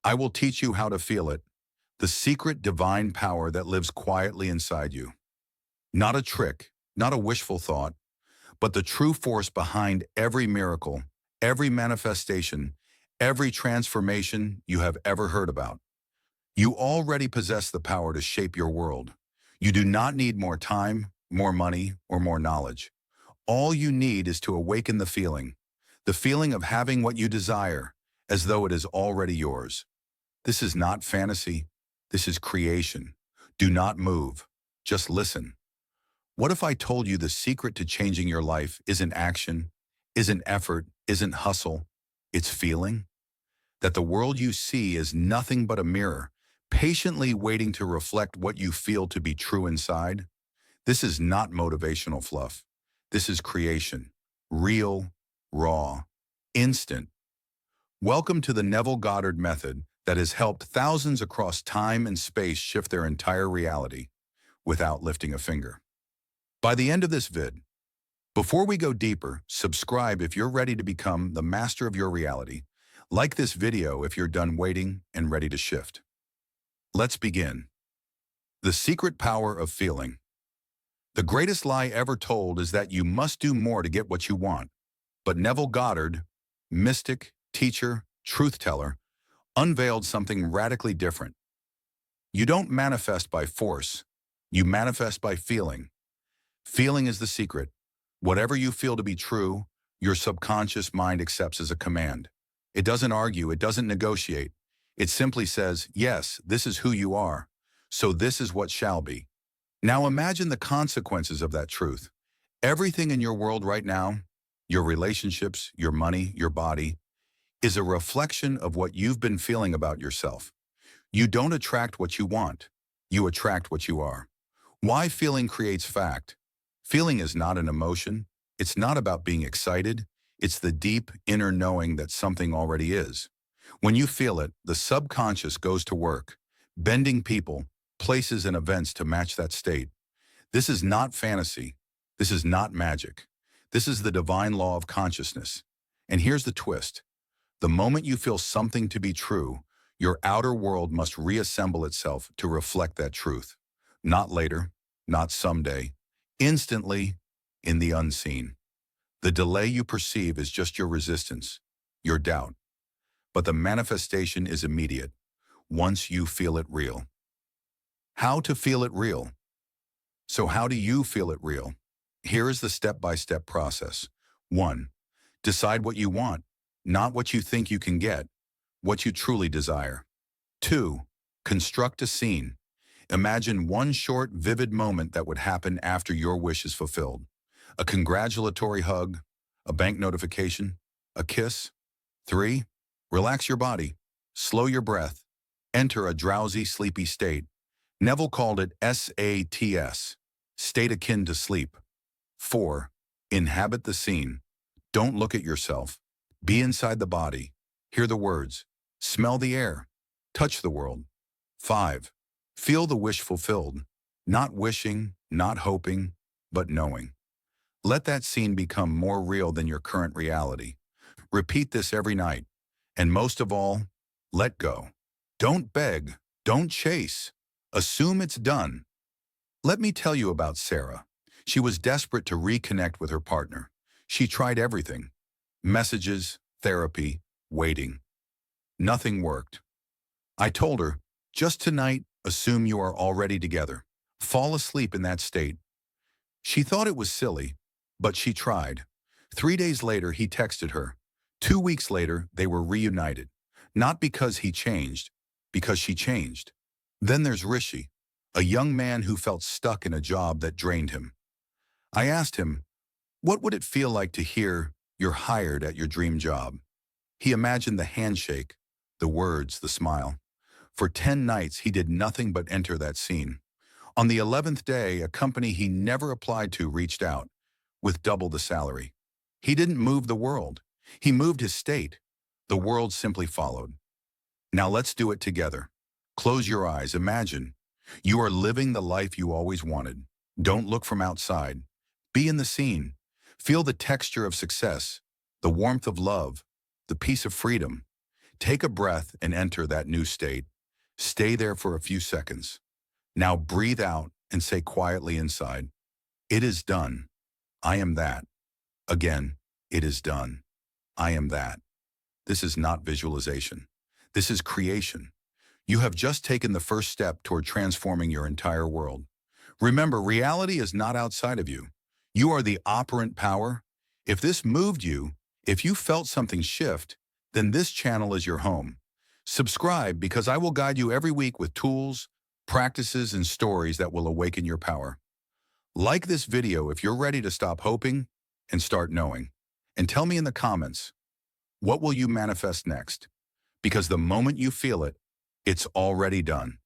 I will teach you how to feel it, the secret divine power that lives quietly inside you. Not a trick, not a wishful thought, but the true force behind every miracle, every manifestation, every transformation you have ever heard about. You already possess the power to shape your world. You do not need more time, more money, or more knowledge. All you need is to awaken the feeling of having what you desire, as though it is already yours. This is not fantasy. This is creation. Do not move. Just listen. What if I told you the secret to changing your life isn't action, isn't effort, isn't hustle, it's feeling? That the world you see is nothing but a mirror, patiently waiting to reflect what you feel to be true inside? This is not motivational fluff. This is creation. Real, raw, instant. Welcome to the Neville Goddard method that has helped thousands across time and space shift their entire reality without lifting a finger. By the end of this vid, before we go deeper, subscribe if you're ready to become the master of your reality. Like this video if you're done waiting and ready to shift. Let's begin. The secret power of feeling. The greatest lie ever told is that you must do more to get what you want. But Neville Goddard, mystic, teacher, truth teller, unveiled something radically different. You don't manifest by force. You manifest by feeling. Feeling is the secret. Whatever you feel to be true, your subconscious mind accepts as a command. It doesn't argue, it doesn't negotiate. It simply says, yes, this is who you are, so this is what shall be. Now imagine the consequences of that truth. Everything in your world right now, your relationships, your money, your body, is a reflection of what you've been feeling about yourself. You don't attract what you want. You attract what you are. Why feeling creates fact? Feeling is not an emotion. It's not about being excited. It's the deep inner knowing that something already is. When you feel it, the subconscious goes to work, bending people, places, and events to match that state. This is not fantasy. This is not magic. This is the divine law of consciousness. And here's the twist. The moment you feel something to be true, your outer world must reassemble itself to reflect that truth. Not later, not someday, instantly, in the unseen. The delay you perceive is just your resistance, your doubt. But the manifestation is immediate, once you feel it real. How to feel it real? So how do you feel it real? Here is the step-by-step process. 1. Decide what you want, not what you think you can get, what you truly desire. 2. Construct a scene. Imagine one short, vivid moment that would happen after your wish is fulfilled. A congratulatory hug, a bank notification, a kiss. 3. Relax your body, slow your breath, enter a drowsy, sleepy state. Neville called it SATS, state akin to sleep. 4. Inhabit the scene. Don't look at yourself. Be inside the body. Hear the words. Smell the air. Touch the world. 5. Feel the wish fulfilled. Not wishing, not hoping, but knowing. Let that scene become more real than your current reality. Repeat this every night. And most of all, let go. Don't beg. Don't chase. Assume it's done. Let me tell you about Sarah. She was desperate to reconnect with her partner. She tried everything. Messages, therapy, waiting. Nothing worked. I told her, just tonight, assume you are already together. Fall asleep in that state. She thought it was silly, but she tried. 3 days later, he texted her. 2 weeks later, they were reunited. Not because he changed, because she changed. Then there's Rishi, a young man who felt stuck in a job that drained him. I asked him, what would it feel like to hear you're hired at your dream job? He imagined the handshake, the words, the smile. For 10 nights, he did nothing but enter that scene. On the 11th day, a company he never applied to reached out with double the salary. He didn't move the world. He moved his state. The world simply followed. Now let's do it together. Close your eyes. Imagine you are living the life you always wanted. Don't look from outside. Be in the scene. Feel the texture of success, the warmth of love, the peace of freedom. Take a breath and enter that new state. Stay there for a few seconds. Now breathe out and say quietly inside, "It is done. I am that." Again, "It is done. I am that." This is not visualization. This is creation. You have just taken the first step toward transforming your entire world. Remember, reality is not outside of you. You are the operant power. If this moved you, if you felt something shift, then this channel is your home. Subscribe because I will guide you every week with tools, practices, and stories that will awaken your power. Like this video if you're ready to stop hoping and start knowing. And tell me in the comments, what will you manifest next? Because the moment you feel it, it's already done.